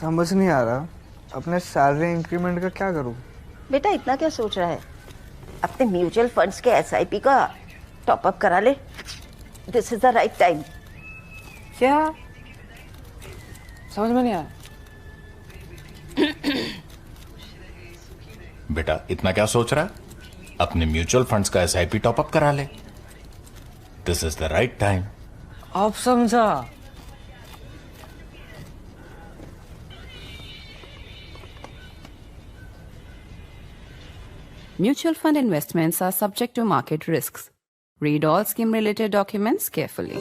समझ नहीं आ रहा अपने सैलरी इंक्रीमेंट का क्या करूं। बेटा इतना क्या सोच रहा है? अपने म्यूचुअल फंड्स के एसआईपी का टॉप अप करा ले। This is the right time. क्या समझ में नहीं आया? बेटा इतना क्या सोच रहा है? अपने म्यूचुअल फंड्स का एसआईपी टॉप अप करा ले। This is the right time. अब समझा। Mutual fund investments are subject to market risks. Read all scheme related documents carefully.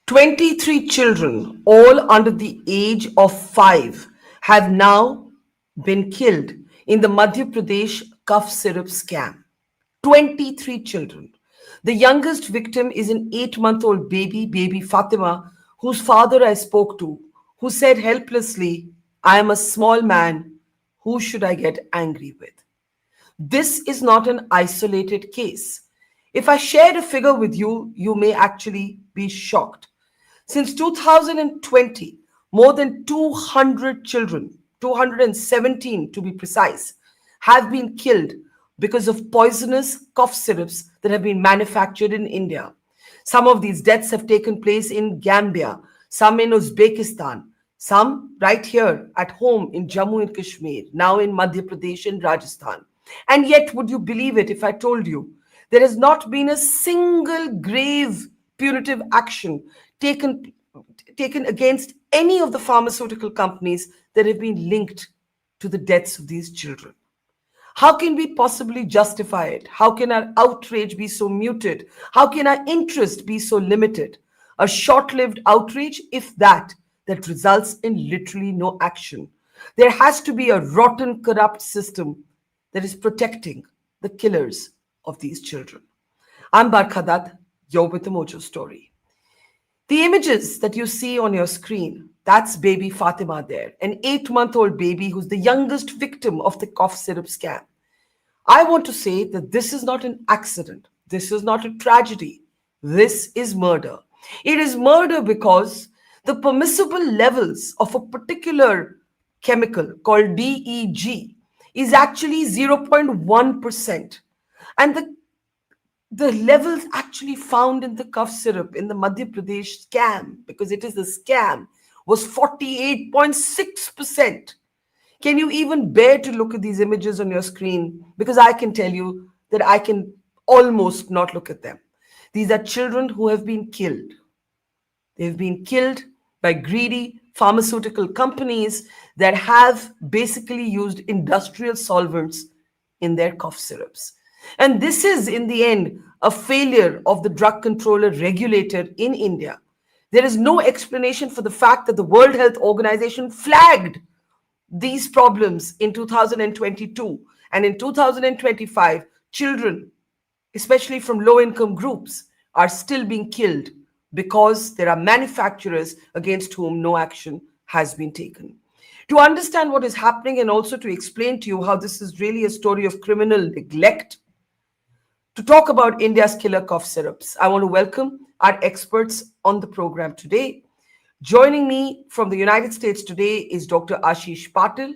23 children, all under the age of 5, have now been killed in the Madhya Pradesh cough syrup scam. 23 children. The youngest victim is an 8-month-old baby Fatima, whose father I spoke to, who said helplessly, "I am a small man. Who should I get angry with?" This is not an isolated case. If I share a figure with you, you may actually be shocked. Since 2020, more than 200 children, 217 to be precise, have been killed because of poisonous cough syrups that have been manufactured in India. Some of these deaths have taken place in Gambia, some in Uzbekistan, some right here at home in Jammu and Kashmir, now in Madhya Pradesh and Rajasthan. And yet, would you believe it if I told you there has not been a single grave punitive action taken against any of the pharmaceutical companies that have been linked to the deaths of these children? How can we possibly justify it? How can our outrage be so muted? How can our interest be so limited? A short-lived outrage, if that results in literally no action. There has to be a rotten, corrupt system that is protecting the killers of these children. I'm Barkhadat, you're with the Mojo Story. The images that you see on your screen, that's baby Fatima there, an 8-month-old baby who's the youngest victim of the cough syrup scam. I want to say that this is not an accident. This is not a tragedy. This is murder. It is murder because the permissible levels of a particular chemical called DEG is actually 0.1%. And the levels actually found in the cough syrup in the Madhya Pradesh scam, because it is a scam, was 48.6%. Can you even bear to look at these images on your screen? Because I can tell you that I can almost not look at them. These are children who have been killed. They've been killed by greedy pharmaceutical companies that have basically used industrial solvents in their cough syrups. And this is, in the end, a failure of the drug controller regulator in India. There is no explanation for the fact that the World Health Organization flagged these problems in 2022. And in 2025, children, especially from low-income groups, are still being killed because there are manufacturers against whom no action has been taken. To understand what is happening and also to explain to you how this is really a story of criminal neglect, to talk about India's killer cough syrups, I want to welcome our experts on the program today. Joining me from the United States today is Dr. Ashish Patil.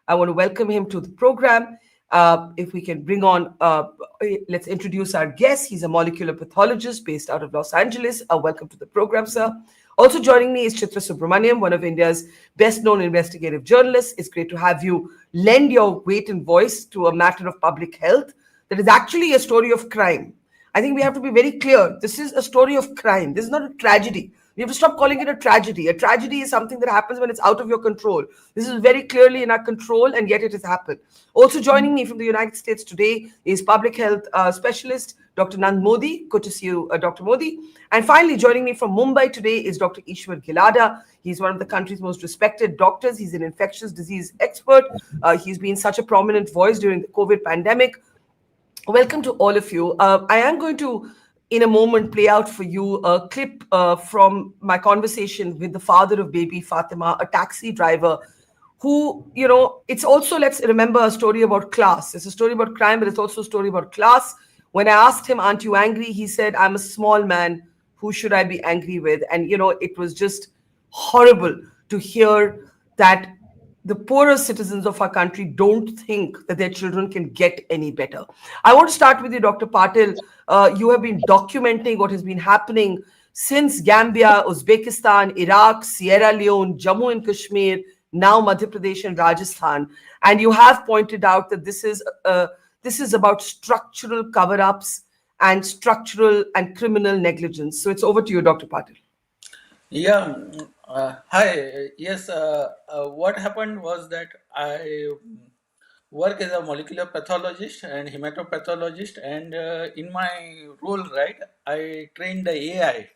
I want to welcome him to the program. If we can bring on, let's introduce our guest. He's a molecular pathologist based out of Los Angeles. Welcome to the program, sir. Also joining me is Chitra Subramaniam, one of India's best-known investigative journalists. It's great to have you lend your weight and voice to a matter of public health that is actually a story of crime. I think we have to be very clear. This is a story of crime. This is not a tragedy. We have to stop calling it a tragedy. A tragedy is something that happens when it's out of your control. This is very clearly in our control, and yet it has happened. Also joining me from the United States today is public health specialist, Dr. Nand Modi. Good to see you, Dr. Modi. And finally, joining me from Mumbai today is Dr. Ishwar Gilada. He's one of the country's most respected doctors. He's an infectious disease expert. He's been such a prominent voice during the COVID pandemic. Welcome to all of you. I am going to, in a moment, play out for you a clip from my conversation with the father of baby Fatima, a taxi driver who, it's also, let's remember, a story about class. It's a story about crime, but it's also a story about class, When I asked him, "Aren't you angry?" he said, "I'm a small man. Who should I be angry with?" And it was just horrible to hear that the poorer citizens of our country don't think that their children can get any better. I want to start with you, Dr. Patil. You have been documenting what has been happening since Gambia, Uzbekistan, Iraq, Sierra Leone, Jammu and Kashmir, now Madhya Pradesh and Rajasthan, and you have pointed out that this is about structural cover-ups and structural and criminal negligence. So it's over to you, Dr. Patil. Yeah, hi. Yes, what happened was that I work as a molecular pathologist and hematopathologist, and in my role, right, I train the AI.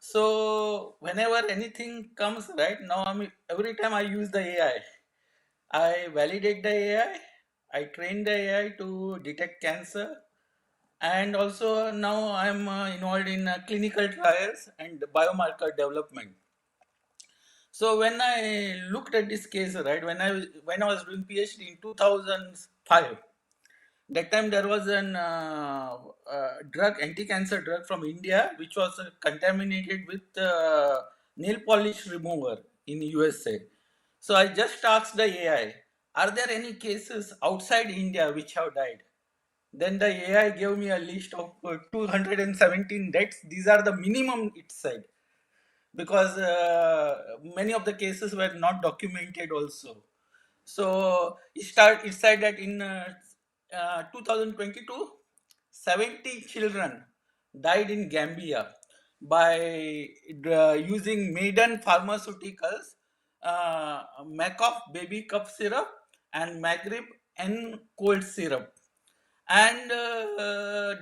So whenever anything comes, right, now every time I use the AI, I validate the AI, I train the AI to detect cancer, and also now I'm involved in clinical trials and biomarker development. So when I looked at this case, right, when I was doing PhD in 2005, that time there was an drug, anti-cancer drug from India, which was contaminated with nail polish remover in USA. So I just asked the AI, are there any cases outside India which have died? Then the AI gave me a list of 217 deaths. These are the minimum, it said, because many of the cases were not documented also. So it said that in 2022, 70 children died in Gambia by using maiden pharmaceuticals, Macof baby cough syrup and Magrib N cold syrup. And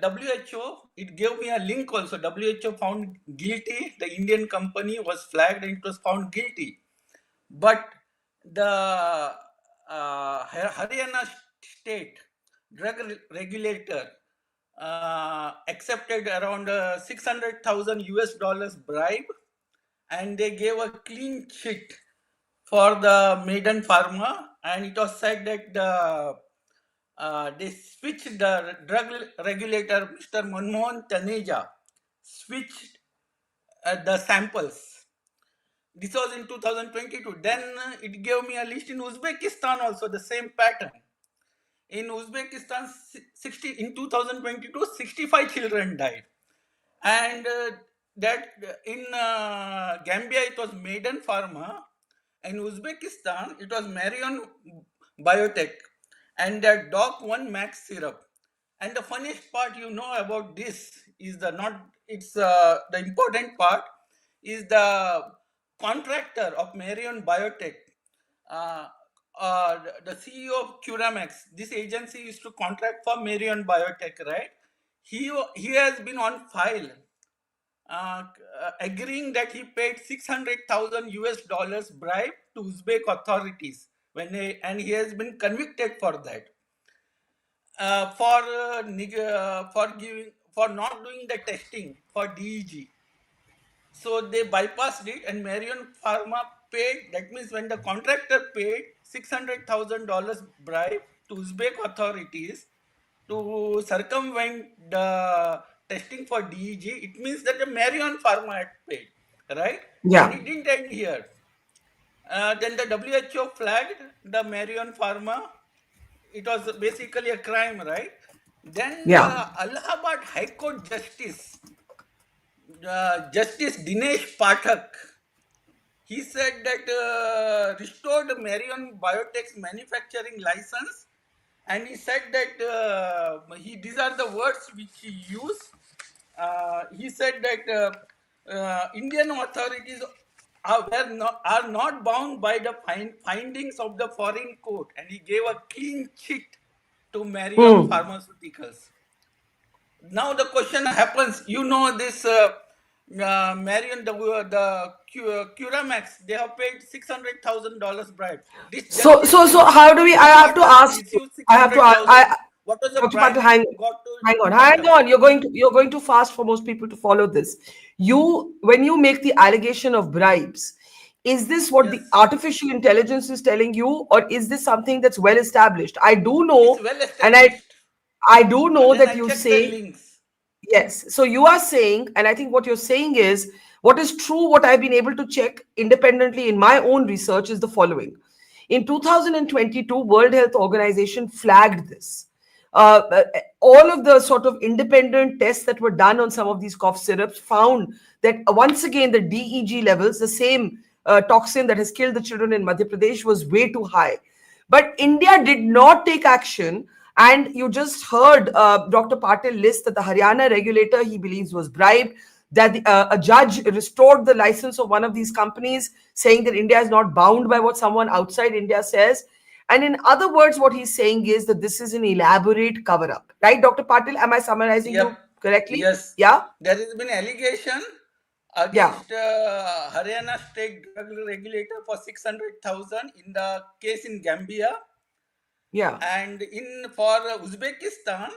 WHO, it gave me a link also. WHO found guilty. The Indian company was flagged and it was found guilty. But the Haryana state drug regulator accepted around 600,000 US dollars bribe, and they gave a clean sheet for the Maiden Pharma, and it was said that they switched the drug regulator, Mr. Manmohan Taneja, switched the samples. This was in 2022. Then it gave me a list in Uzbekistan also, the same pattern. In Uzbekistan, in 2022, 65 children died. And that in Gambia, it was Maiden Pharma. In Uzbekistan, it was Marion Biotech and the Doc 1 Max syrup. And the funniest part about this is the important part is the contractor of Marion Biotech, uh, the CEO of Curamax. This agency used to contract for Marion Biotech, right? He has been on file agreeing that he paid 600,000 US dollars bribe to Uzbek authorities and he has been convicted for that. For not doing the testing for DEG. So they bypassed it, and Marion Pharma paid. That means when the contractor paid $600,000 bribe to Uzbek authorities to circumvent the testing for DEG, it means that the Marion Pharma had paid, right? Yeah. And it didn't end here. Then the WHO flagged the Marion Pharma. It was basically a crime, right? Then the Yeah. Allahabad High Court Justice Dinesh Pathak, he said that restored Marion Biotech's manufacturing license, and he said that these are the words which he used. He said that Indian authorities are not bound by the findings of the foreign court, and he gave a clean sheet to Marion Pharmaceuticals. Now the question happens, this Marion, the Curamax, they have paid $600,000 bribe. This So, justice so, so, how do we? I have to ask. issued I have to ask. 600,000. What was the Dr. bribe Patil, hang, got to hang on, hang quantum? on. You're going too fast for most people to follow this. When you make the allegation of bribes, is this what the Yes. artificial intelligence is telling you, or is this something that's well established? I do know, It's well and I established. I do know Then that I you checked the say, links. yes. So you are saying, and I think what you're saying is, what is true, what I've been able to check independently in my own research is the following. In 2022, World Health Organization flagged this. All of the sort of independent tests that were done on some of these cough syrups found that once again the DEG levels, the same toxin that has killed the children in Madhya Pradesh, was way too high. But India did not take action. And you just heard Dr. Patil list that the Haryana regulator, he believes, was bribed, that a judge restored the license of one of these companies, saying that India is not bound by what someone outside India says. And in other words, what he's saying is that this is an elaborate cover up. Right, Dr. Patil? Am I summarizing Yep. you correctly? Yes. Yeah? There has been allegation Yeah. against Haryana state drug regulator for 600,000 in the case in Gambia. Yeah. And for Uzbekistan,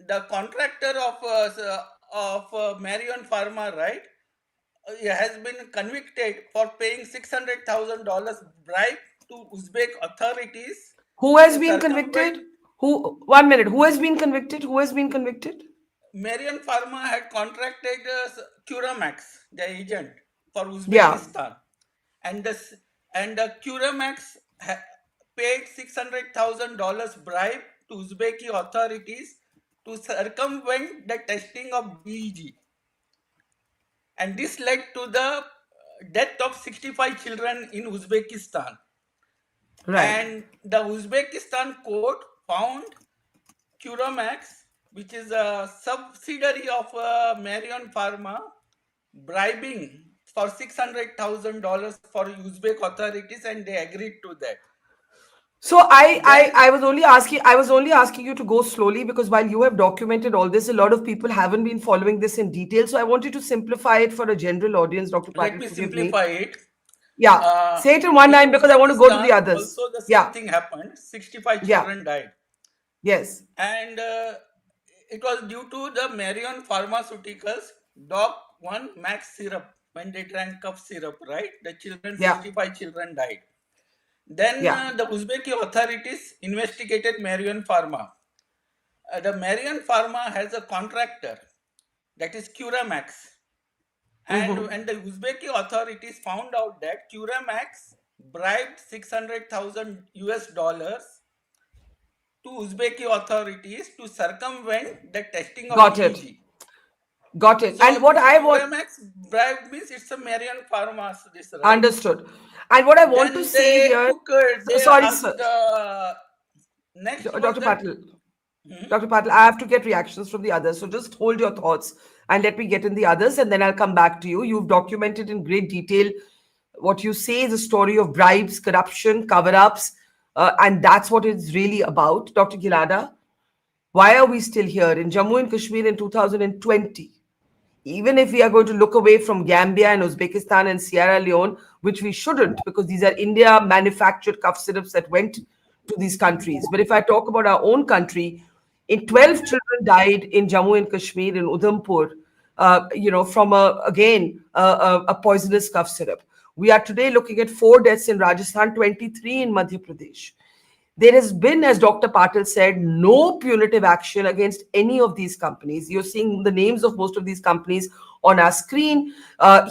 the contractor of Marion Pharma, right, has been convicted for paying $600,000 bribe to Uzbek authorities Who has to been circumvent. convicted? Who? 1 minute. Who has been convicted? Who has been convicted? Marion Pharma had contracted Curamax, the agent, for Yeah. Uzbekistan, and the Curamax paid $600,000 bribe to Uzbeki authorities to circumvent the testing of DEG, and this led to the death of 65 children in Uzbekistan. Right. And the Uzbekistan court found Curamax, which is a subsidiary of Marion Pharma, bribing for $600,000 for Uzbek authorities, and they agreed to that. So I, I Then, I was only asking you to go slowly, because while you have documented all this, a lot of people haven't been following this in detail. So I want you to simplify it for a general audience, Dr. let Patil. me Forgive me. simplify it. Yeah. Say it in one In line because I want to go to the Uzbekistan, others. also the same Yeah. thing happened. 65 Yeah. children died. Yes. And it was due to the Marion Pharmaceuticals Doc 1 Max syrup. When they drank cough syrup, right? The children, Yeah. 65 children died. Then Yeah. the Uzbeki authorities investigated Marion Pharma. The Marion Pharma has a contractor, that is Curamax. And when the Uzbeki authorities found out that Curamax bribed 600,000 US dollars to Uzbeki authorities to circumvent the testing of Got it. DEG. Got it. So And what this I want Curamax bribe means it's a Marion Pharma, this, right? understood. And what I want to Then say they here. took, they Sorry, asked, sir. next was Dr. that. Patil. Dr. Patil, I have to get reactions from the others. So just hold your thoughts and let me get in the others, and then I'll come back to you. You've documented in great detail what you say is a story of bribes, corruption, cover ups, and that's what it's really about. Dr. Gilada, why are we still here in Jammu and Kashmir in 2020? Even if we are going to look away from Gambia and Uzbekistan and Sierra Leone, which we shouldn't, because these are India manufactured cough syrups that went to these countries. But if I talk about our own country, 12 children died in Jammu and Kashmir, in Udhampur, from a poisonous cough syrup. We are today looking at 4 deaths in Rajasthan, 23 in Madhya Pradesh. There has been, as Dr. Patil said, no punitive action against any of these companies. You're seeing the names of most of these companies on our screen.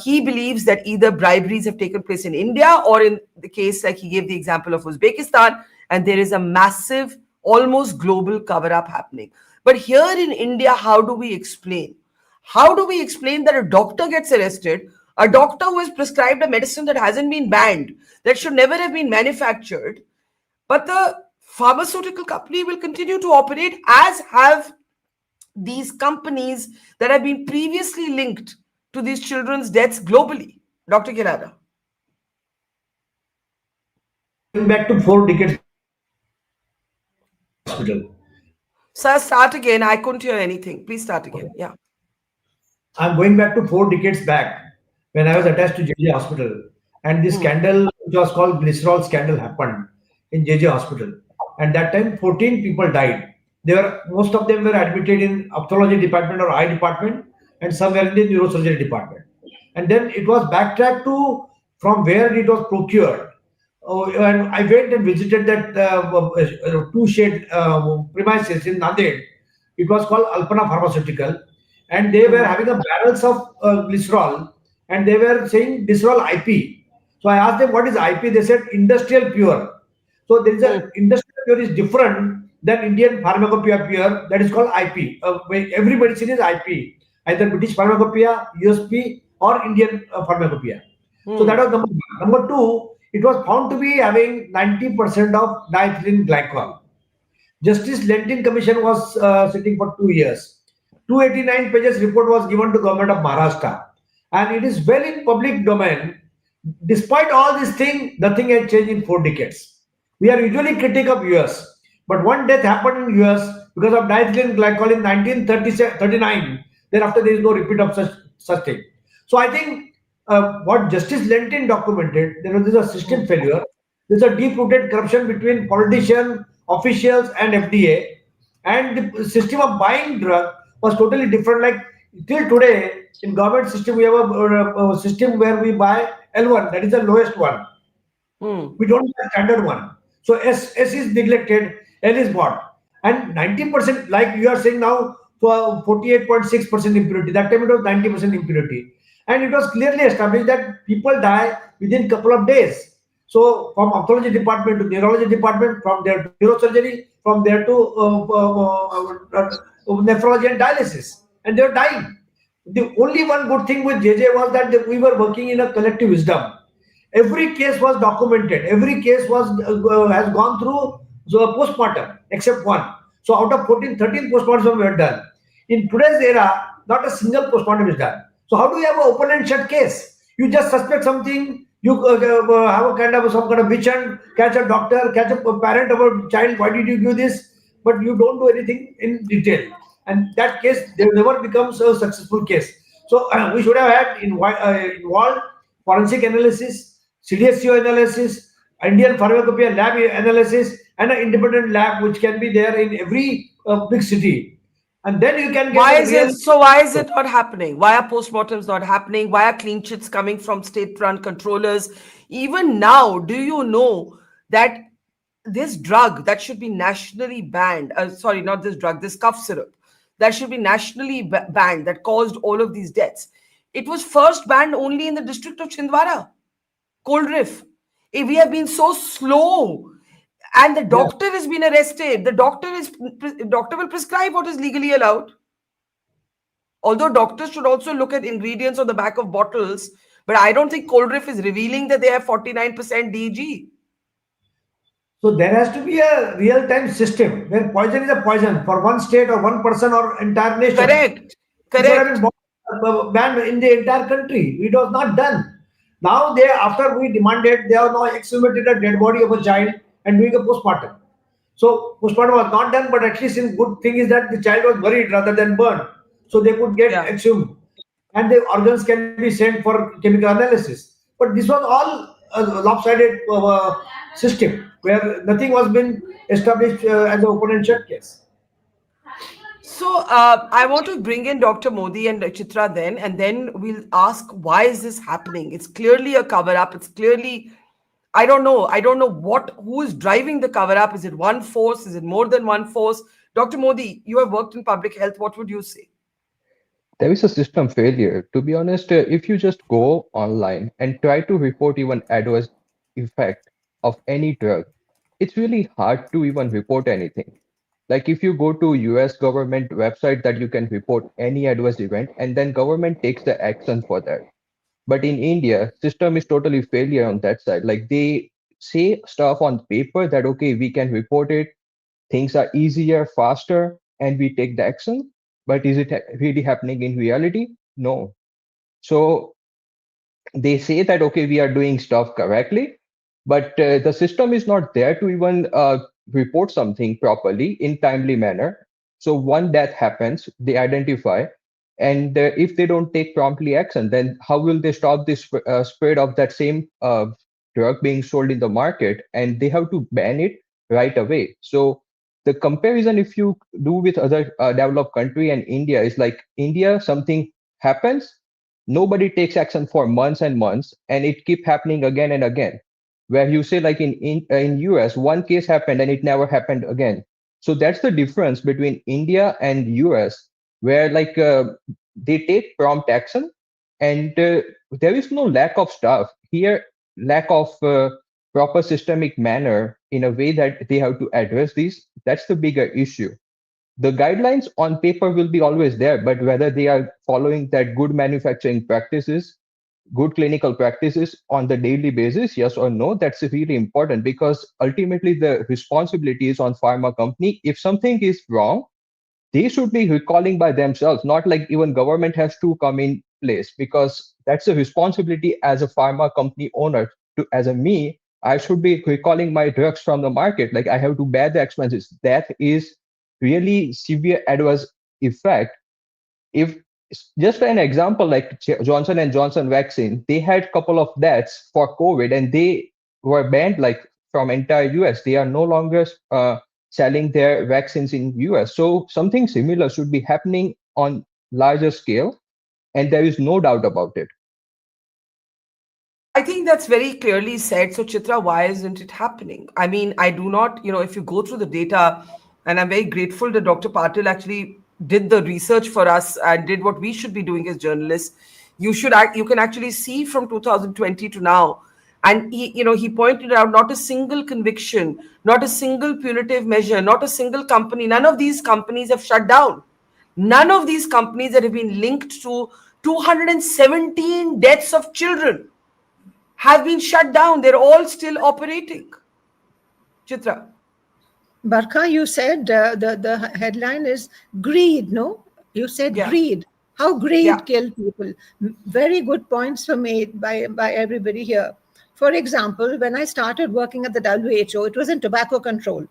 He believes that either briberies have taken place in India, or in the case, like he gave the example of Uzbekistan, and there is a massive, almost global cover-up happening. But here in India, how do we explain? How do we explain that a doctor gets arrested, a doctor who has prescribed a medicine that hasn't been banned, that should never have been manufactured, but the pharmaceutical company will continue to operate, as have these companies that have been previously linked to these children's deaths globally? Dr. Girada. Going back to 4 decades hospital. Sir, start again. I couldn't hear anything. Please start again. Yeah. I'm going back to 4 decades back when I was attached to JJ Hospital, and this scandal, which was called glycerol scandal, happened in JJ Hospital. And that time, 14 people died. Most of them were admitted in ophthalmology department or eye department, and some were in the neurosurgery department. And then it was backtracked to from where it was procured. Oh, and I went and visited that 2 shade premises in Nanded, It was called Alpana Pharmaceutical, and they were having a barrels of glycerol, and they were saying glycerol IP. So I asked them what is IP. They said industrial pure. So there is a industrial pure is different than Indian pharmacopoeia pure. That is called IP. Every medicine is IP, either British pharmacopoeia, USP, or Indian pharmacopoeia. So that was number one. Number two, it was found to be having 90% of diethylene glycol. Justice Lentin Commission was sitting for 2 years. 289 pages report was given to government of Maharashtra, and it is well in public domain. Despite all this thing, nothing has changed in 4 decades. We are usually critic of US, but one death happened in US because of diethylene glycol in 1939. Thereafter, there is no repeat of such thing. So I think what Justice Lentin documented, there was a system failure. There's a deep-rooted corruption between politicians, officials, and FDA, and the system of buying drug was totally different. Like till today, in government system, we have a system where we buy L1, that is the lowest one. We don't have standard one. So S is neglected, L is bought. And 90%, like you are saying now, for 48.6% impurity. That time it was 90% impurity. And it was clearly established that people die within couple of days. So from ophthalmology department to neurology department, from there to neurosurgery, from there to nephrology and dialysis. And they were dying. The only one good thing with JJ was that we were working in a collective wisdom. Every case was documented. Every case was has gone through the postmortem, except one. So out of 14, 13 postmortems were done. In today's era, not a single postmortem is done. So how do you have an open and shut case? You just suspect something. You have a kind of some kind of witch hunt, catch a doctor, catch a parent of a child. Why did you do this? But you don't do anything in detail. And that case, there never becomes a successful case. So we should have had involved forensic analysis, CDSCO analysis, Indian pharmacopoeia lab analysis, and an independent lab which can be there in every big city. And then you can get Why a is real. it so? Why is it not happening? Why are postmortems not happening? Why are clean chits coming from state-run controllers? Even now, do you know that this drug that should be nationally banned? Sorry, not this drug. This cough syrup that should be nationally banned that caused all of these deaths. It was first banned only in the district of Chhindwara, Coldrif. We have been so slow, and the doctor has been arrested. The doctor will prescribe what is legally allowed. Although doctors should also look at ingredients on the back of bottles, but I don't think Coldrif is revealing that they have 49% DG. So there has to be a real-time system where poison is a poison for one state or one person or entire nation. Correct. It should have Correct. been banned in the entire country. It was not done. Now after we demanded, they have now exhumated a dead body of a child and doing a postmortem. So postmortem was not done, but at least in good thing is that the child was buried rather than burned. So they could get exhumed, and the organs can be sent for chemical analysis. But this was all a lopsided system where nothing was been established as an open and shut case. So I want to bring in Dr. Modi and Chitra then, and then we'll ask why is this happening? It's clearly a cover up. It's clearly, I don't know who is driving the cover up. Is it one force? Is it more than one force? Dr. Modi, you have worked in public health. What would you say? There is a system failure. To be honest, if you just go online and try to report even adverse effect of any drug, it's really hard to even report anything. Like if you go to US government website that you can report any adverse event and then government takes the action for that. But in India, system is totally failure on that side. Like they say stuff on paper that, okay, we can report it, things are easier, faster, and we take the action. But is it really happening in reality? No. So they say that, okay, we are doing stuff correctly, but the system is not there to even report something properly in timely manner. So one death happens, they identify, and if they don't take promptly action, then how will they stop this spread of that same drug being sold in the market? And they have to ban it right away. So the comparison, if you do with other developed country and India, is like India, something happens, nobody takes action for months and months, and it keep happening again and again. Where you say like in US, one case happened and it never happened again. So that's the difference between India and US, where they take prompt action, and there is no lack of staff here, lack of proper systemic manner in a way that they have to address these. That's the bigger issue. The guidelines on paper will be always there, but whether they are following that good manufacturing practices, good clinical practices on the daily basis, yes or no, that's really important, because ultimately the responsibility is on pharma company. If something is wrong, they should be recalling by themselves, not like even government has to come in place, because that's a responsibility as a pharma company owner. To as a me, I should be recalling my drugs from the market. Like I have to bear the expenses. That is really severe adverse effect. If just an example, like Johnson and Johnson vaccine, they had couple of deaths for COVID, and they were banned like from entire US. They are no longer selling their vaccines in US. So something similar should be happening on larger scale, and there is no doubt about it. I think that's very clearly said. So, Chitra, why isn't it happening? I mean, I do not, if you go through the data, and I'm very grateful that Dr. Patil actually did the research for us and did what we should be doing as journalists. You can actually see from 2020 to now. And he pointed out not a single conviction, not a single punitive measure, not a single company. None of these companies have shut down. None of these companies that have been linked to 217 deaths of children have been shut down. They're all still operating. Chitra. Barkha, you said the headline is greed, no? You said Yeah. greed. How greed Yeah. killed people. Very good points were made by everybody here. For example, when I started working at the WHO, it was in tobacco control.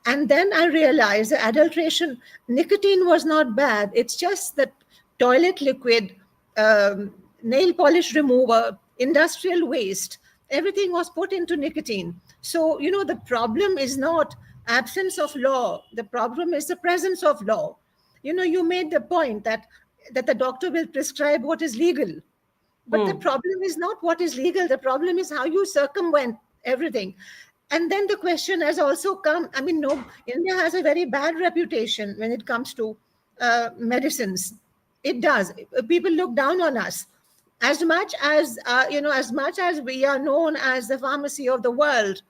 And then I realized that adulteration, nicotine was not bad. It's just that toilet liquid, nail polish remover, industrial waste, everything was put into nicotine. So, the problem is not absence of law. The problem is the presence of law. You made the point that the doctor will prescribe what is legal. But the problem is not what is legal. The problem is how you circumvent everything. And then the question has also come. I mean, no, India has a very bad reputation when it comes to medicines. It does. People look down on us. As much as as much as we are known as the pharmacy of the world,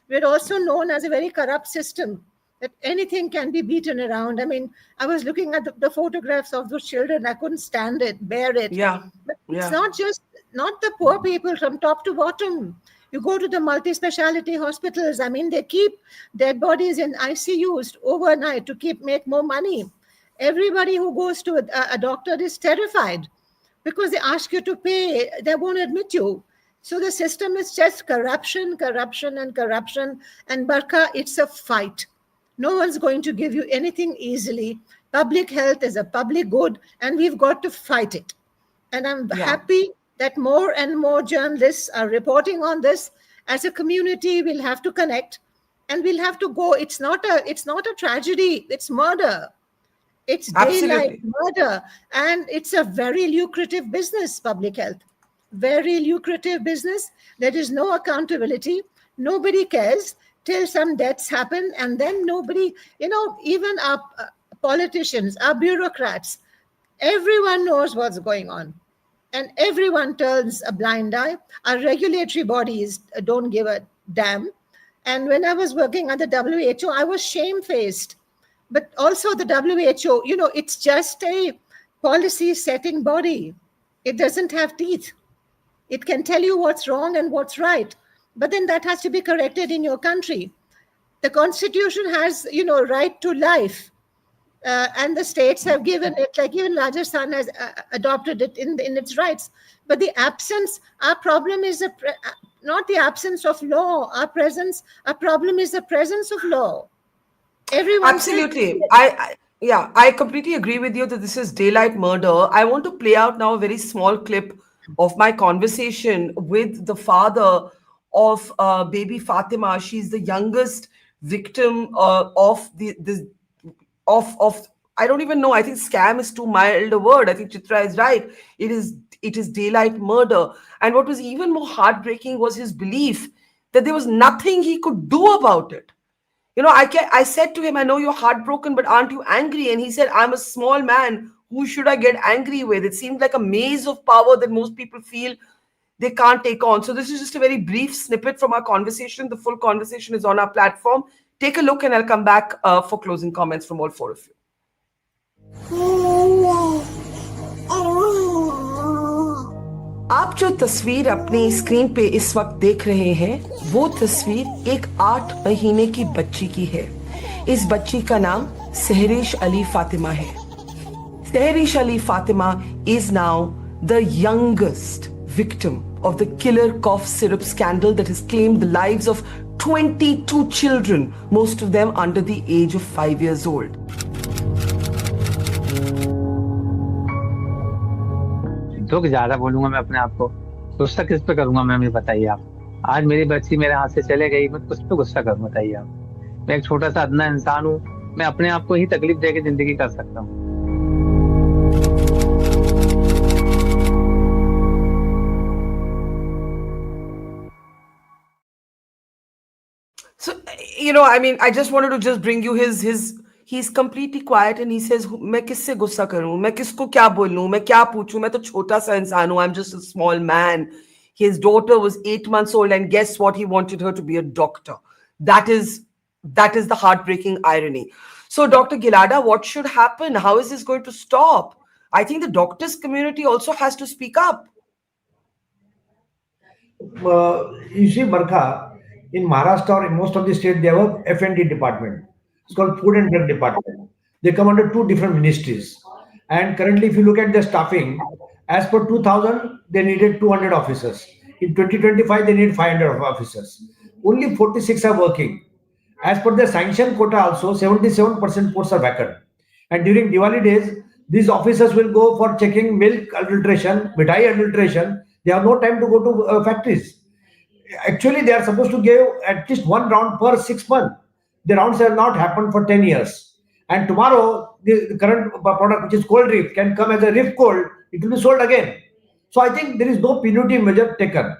we're also known as a very corrupt system, that anything can be beaten around. I mean, I was looking at the photographs of those children. I couldn't stand it, bear it. Yeah. But it's Yeah. not the poor people from top to bottom. You go to the multi-speciality hospitals. I mean, they keep dead bodies in ICUs overnight to make more money. Everybody who goes to a doctor is terrified because they ask you to pay. They won't admit you. So the system is just corruption, corruption, and corruption. And Barkha, it's a fight. No one's going to give you anything easily. Public health is a public good, and we've got to fight it. And I'm happy that more and more journalists are reporting on this. As a community, we'll have to connect, and we'll have to go. It's not a tragedy. It's murder. It's daylight murder, and it's a very lucrative business. Public health, very lucrative business. There is no accountability. Nobody cares till some deaths happen, and then nobody, even our politicians, our bureaucrats, everyone knows what's going on. And everyone turns a blind eye. Our regulatory bodies don't give a damn. And when I was working at the WHO, I was shamefaced. But also the WHO, it's just a policy setting body. It doesn't have teeth. It can tell you what's wrong and what's right. But then that has to be corrected in your country. The Constitution has, right to life. And the states have given it, like even Rajasthan has adopted it in its rights. But our problem is not the absence of law. Our problem is the presence of law. Everyone Absolutely. I completely agree with you that this is daylight murder. I want to play out now a very small clip of my conversation with the father of baby Fatima. She's the youngest victim of of I don't even know. I think scam is too mild a word. I think Chitra is right. It is daylight murder. And what was even more heartbreaking was his belief that there was nothing he could do about it. I said to him, I know you're heartbroken, but aren't you angry? And he said, I'm a small man. Who should I get angry with? It seems like a maze of power that most people feel they can't take on. So this is just a very brief snippet from our conversation. The full conversation is on our platform. Take a look and I'll come back for closing comments from all four of you. आप जो तस्वीर अपनी screen पे इस वक्त देख रहे हैं वो तस्वीर एक 8 महीने की बच्ची की है। इस बच्ची का नाम सहरीश अली फातिमा है। Sehrish Ali Fatima is now the youngest victim of the killer cough syrup scandal that has claimed the lives of 22 children, most of them under the age of 5 years old. दुख ज्यादा बोलूंगा मैं अपने आप को, गुस्सा किस पे करूंगा मैम, ये बताइए आप। आज मेरी बच्ची मेरे हाथ से चले गई, मैं किस पे गुस्सा करूं बताइए आप। मैं एक छोटा सा अदना इंसान हूँ, मैं अपने आप को ही तकलीफ दे के जिंदगी कर सकता हूँ। So, I just wanted to just bring you he's completely quiet and he says, मैं किससे गुस्सा करूं, मैं किसको क्या बोलूं, मैं क्या पूछूं, मैं तो छोटा सा इंसान हूं, I'm just a small man. His daughter was 8 months old and guess what? He wanted her to be a doctor. That is the heartbreaking irony. So, Dr. Gilada, what should happen? How is this going to stop? I think the doctors community also has to speak up. You see, Barkha, in Maharashtra or in most of the states, they have a F&D department. It's called Food and Drug Department. They come under 2 different ministries. And currently, if you look at the staffing, as per 2000, they needed 200 officers. In 2025, they need 500 officers. Only 46 are working. As per the sanction quota also, 77% posts are vacant. And during Diwali days, these officers will go for checking milk adulteration, mithai adulteration. They have no time to go to factories. Actually, they are supposed to give at least 1 round per 6 months. The rounds have not happened for 10 years. And tomorrow, the current product, which is Coldrif, can come as a Rif Cold. It will be sold again. So I think there is no punitive measure taken.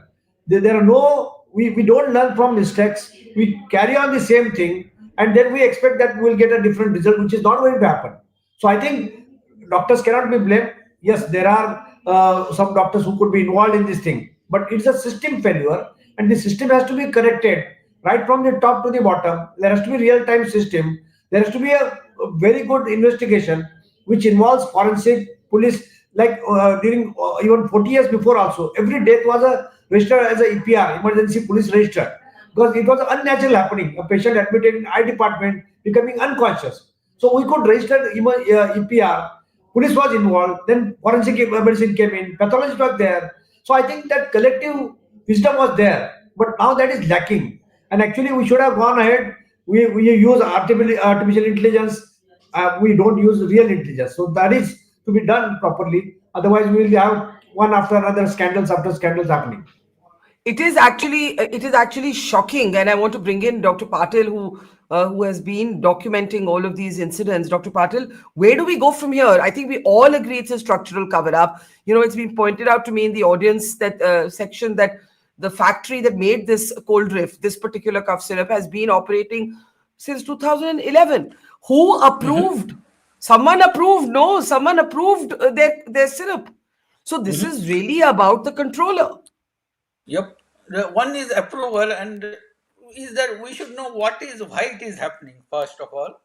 There are no, we don't learn from mistakes. We carry on the same thing. And then we expect that we will get a different result, which is not going to happen. So I think doctors cannot be blamed. Yes, there are some doctors who could be involved in this thing. But it's a system failure. And the system has to be corrected right from the top to the bottom. There has to be real-time system. There has to be a very good investigation which involves forensic police. Like during even 40 years before also, every death was registered as a EPR, emergency police register, because it was unnatural happening. A patient admitted in eye department becoming unconscious. So we could register EPR. Police was involved. Then forensic medicine came in. Pathologist was there. So I think that collective wisdom was there, but now that is lacking. And actually, we should have gone ahead. We use artificial intelligence. We don't use real intelligence. So that is to be done properly. Otherwise, we will have one after another scandals after scandals happening. It is actually shocking, and I want to bring in Dr. Patil, who has been documenting all of these incidents. Dr. Patil, where do we go from here? I think we all agree it's a structural cover-up. It's been pointed out to me in the audience that section that the factory that made this Coldrif, this particular cough syrup, has been operating since 2011. Who approved? Someone approved. No, someone approved their syrup. So this is really about the controller. Yep. One is approval, and is that we should know why it is happening. First of all,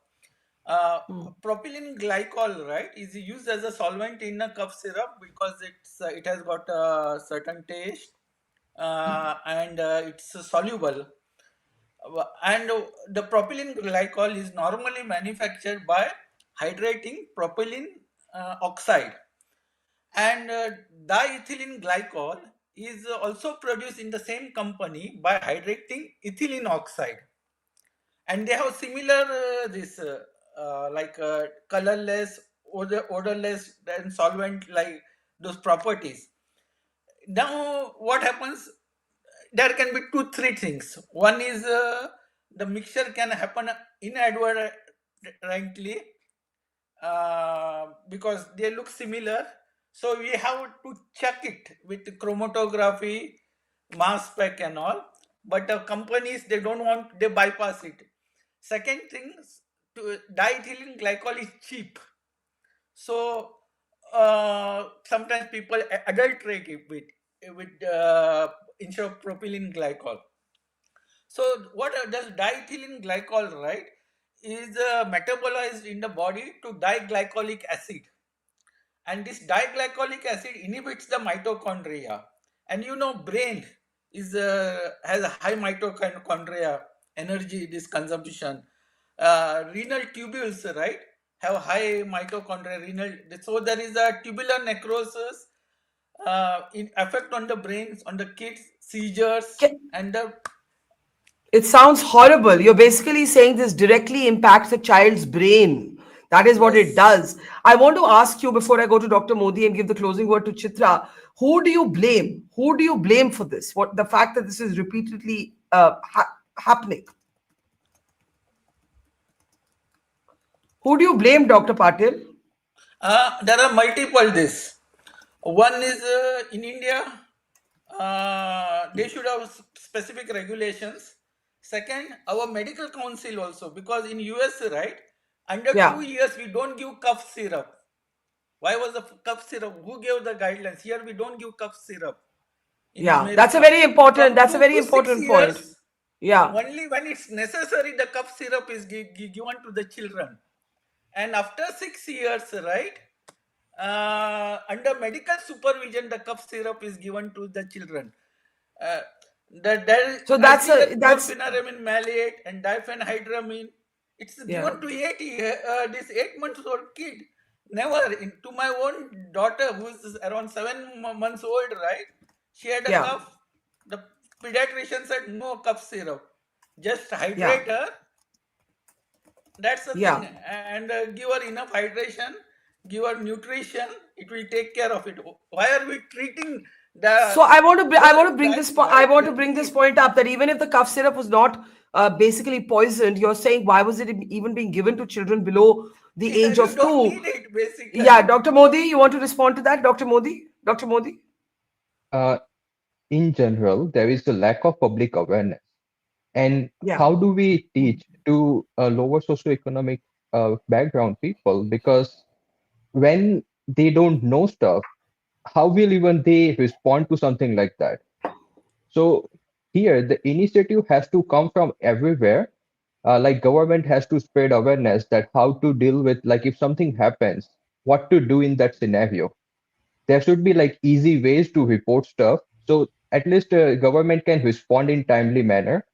propylene glycol, right, is used as a solvent in a cough syrup because it has got a certain taste and it's soluble. And the propylene glycol is normally manufactured by hydrating propylene oxide, and diethylene glycol is also produced in the same company by hydrating ethylene oxide, and they have similar colorless, odorless and solvent like those properties. Now what happens, there can be 2-3 things. One is the mixture can happen inadvertently because they look similar. So we have to check it with chromatography, mass spec and all. But companies, they don't want, they bypass it. Second thing, to diethylene glycol is cheap. So sometimes people adulterate it with instead of propylene glycol. So what does diethylene glycol, right, is metabolized in the body to diglycolic acid, and this diglycolic acid inhibits the mitochondria. And you know, brain is has a high mitochondria energy this consumption. Renal tubules, right, have high mitochondria renal. So there is a tubular necrosis, in effect on the brains, on the kids, seizures, and the It sounds horrible. You're basically saying this directly impacts a child's brain. That is what it yes. does. I want to ask you before I go to Dr. Modi and give the closing word to Chitra, who do you blame? Who do you blame for this? What the fact that this is repeatedly happening? Who do you blame, Dr. Patil? There are multiple this. One is in India, they should have specific regulations. Second, our medical council also, because in US, right, under Yeah. 2 years we don't give cough syrup. Why was the cough syrup? Who gave the guidelines? Here we don't give cough syrup in Yeah. That's a America. very important. From That's a 2 very to 6 important point. years, Yeah. only when it's necessary, the cough syrup is given to the children. And after 6 years, right, under medical supervision, the cough syrup is given to the children. Uh, So I that's see that a that's chlorpheniramine malate and diphenhydramine. It's yeah. given to this 8 months old kid. Never to my own daughter, who is around 7 months old, right? She had a Yeah. cough. The pediatrician said no cough syrup, just Yeah. hydrate her. That's the Yeah. thing, and give her enough hydration, give her nutrition. It will take care of it. Why are we treating So the I want to bring that this I right want to the bring this kid? point up that even if the cough syrup was not basically poisoned, you're saying why was it even being given to children below the Yeah, age you of don't 2? need it Yeah, basically. Dr. Modi, you want to respond to that, Dr. Modi? Dr. Modi? Uh, in general, there is a lack of public awareness. And Yeah. how do we teach to lower socioeconomic background people? Because when they don't know stuff, how will even they respond to something like that? So here, the initiative has to come from everywhere. Like government has to spread awareness that how to deal with, like if something happens, what to do in that scenario. There should be like easy ways to report stuff, so at least government can respond in timely manner.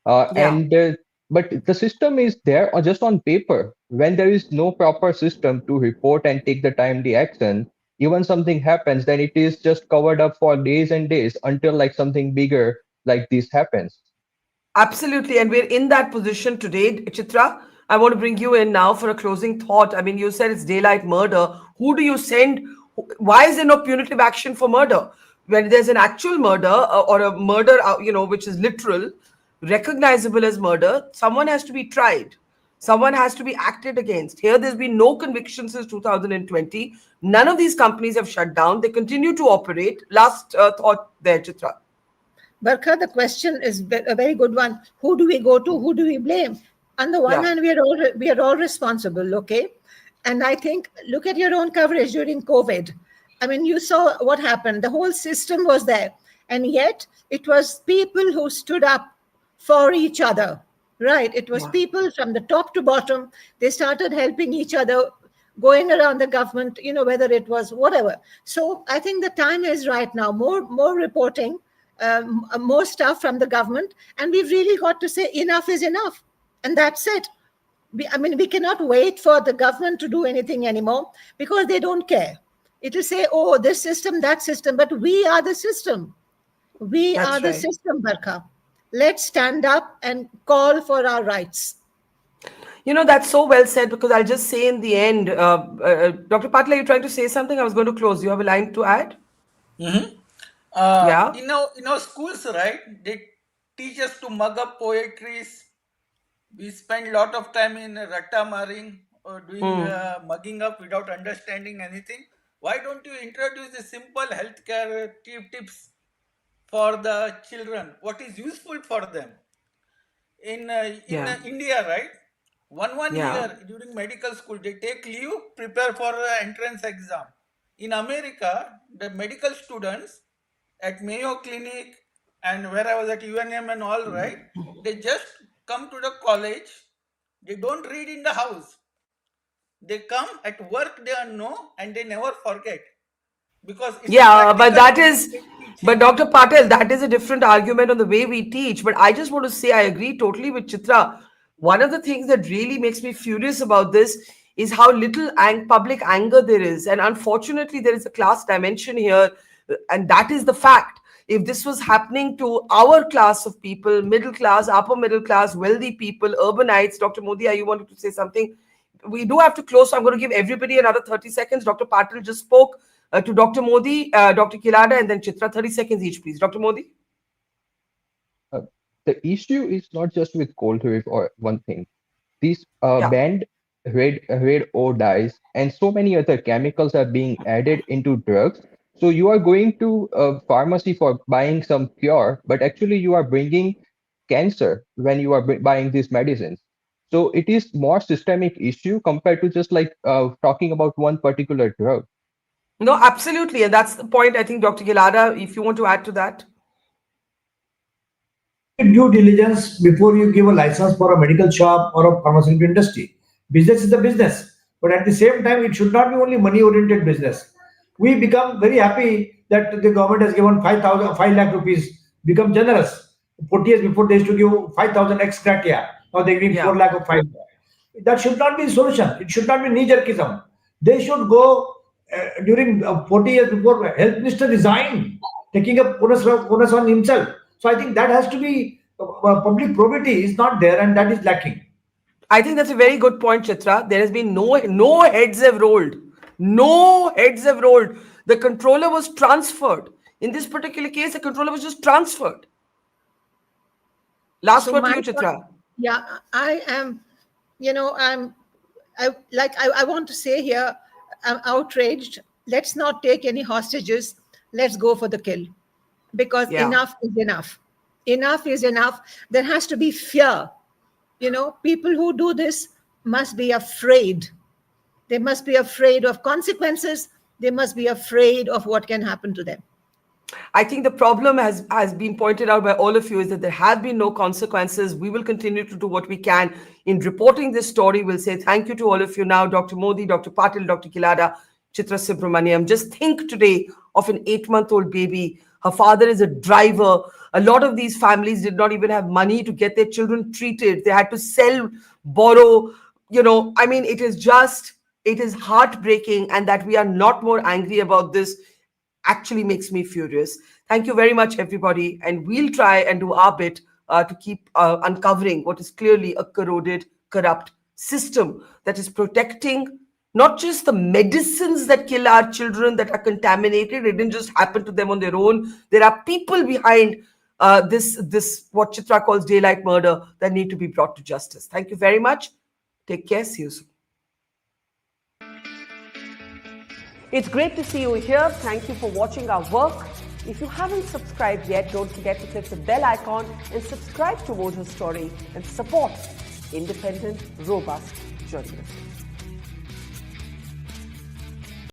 Yeah. And But the system is there or just on paper. When there is no proper system to report and take the timely action, even something happens, then it is just covered up for days and days until like something bigger like this happens. Absolutely. And we're in that position today. Chitra, I want to bring you in now for a closing thought. I mean, you said it's daylight murder. Who do you send? Why is there no punitive action for murder? When there's an actual murder or a murder, which is literal, recognizable as murder, someone has to be tried. Someone has to be acted against. Here, there's been no conviction since 2020. None of these companies have shut down. They continue to operate. Last thought there, Chitra. Barkha, the question is a very good one. Who do we go to? Who do we blame? On the one Yeah. hand, we are all responsible, okay? And I think look at your own coverage during COVID. I mean, you saw what happened. The whole system was there, and yet it was people who stood up for each other, right? It was Yeah. people from the top to bottom. They started helping each other, going around the government, whether it was whatever. So I think the time is right now. More reporting, more stuff from the government, and we've really got to say enough is enough, and that's it. We cannot wait for the government to do anything anymore because they don't care. It'll say, oh, this system, that system, but we are the system. We are That's the right. system, Barkha. Let's stand up and call for our rights. That's so well said because I'll just say in the end, Dr. Patil, are you trying to say something? I was going to close. You have a line to add? Mm-hmm. Yeah. In our schools, right, they teach us to mug up poetries. We spend a lot of time in ratta maring or doing mugging up without understanding anything. Why don't you introduce the simple healthcare tips for the children? What is useful for them? In Yeah. India, right? One Yeah. year during medical school, they take leave, prepare for the entrance exam. In America, the medical students at Mayo Clinic and where I was at UNM and all, right, they just come to the college. They don't read in the house. They come at work, they know, and they never forget because it's a Yeah, but practical that is, teaching. but Dr. Patel, that is a different argument on the way we teach. But I just want to say I agree totally with Chitra. One of the things that really makes me furious about this is how little public anger there is. And unfortunately, there is a class dimension here, and that is the fact. If this was happening to our class of people, middle class, upper middle class, wealthy people, urbanites, Dr. Modi, you wanted to say something? We do have to close, so I'm going to give everybody another 30 seconds. Dr. Patel just spoke to Dr. Modi, Dr. Kilada, and then Chitra. 30 seconds each, please. Dr. Modi? The issue is not just with Coldrif or one thing. These Yeah. banned red ore dyes and so many other chemicals are being added into drugs. So you are going to a pharmacy for buying some cure, but actually you are bringing cancer when you are buying these medicines. So it is more systemic issue compared to just like talking about one particular drug. No, absolutely. And that's the point, I think, Dr. Gilada, if you want to add to that. Due diligence before you give a license for a medical shop or a pharmaceutical industry. Business is a business, but at the same time, it should not be only money-oriented business. We become very happy that the government has given 5 lakh rupees, become generous. 40 years before, they used to give 5,000 ex gratia. Now they're giving 4 lakh or 5 lakh. That should not be the solution. It should not be knee-jerkism. They should go during 40 years before, health minister resigned, taking up onus on himself. So I think that has to be, public probity is not there and that is lacking. I think that's a very good point, Chitra. There has been no heads have rolled. No heads have rolled. The controller was transferred. In this particular case, the controller was just transferred. Last word to you, Chitra. Yeah, I am, I want to say here, I'm outraged. Let's not take any hostages. Let's go for the kill. Because enough is enough. Enough is enough. There has to be fear. People who do this must be afraid. They must be afraid of consequences. They must be afraid of what can happen to them. I think the problem has been pointed out by all of you is that there have been no consequences. We will continue to do what we can in reporting this story. We'll say thank you to all of you now, Dr. Modi, Dr. Patil, Dr. Kilada, Chitra Subramaniam. Just think today of an 8-month-old baby. Her father is a driver. A lot of these families did not even have money to get their children treated. They had to sell, borrow. It is heartbreaking, and that we are not more angry about this actually makes me furious. Thank you very much, everybody. And we'll try and do our bit to keep uncovering what is clearly a corroded, corrupt system that is protecting not just the medicines that kill our children that are contaminated. It didn't just happen to them on their own. There are people behind this what Chitra calls daylight murder that need to be brought to justice. Thank you very much. Take care. See you soon. It's great to see you here. Thank you for watching our work. If you haven't subscribed yet, don't forget to click the bell icon and subscribe to Mojo Story and support independent, robust journalism.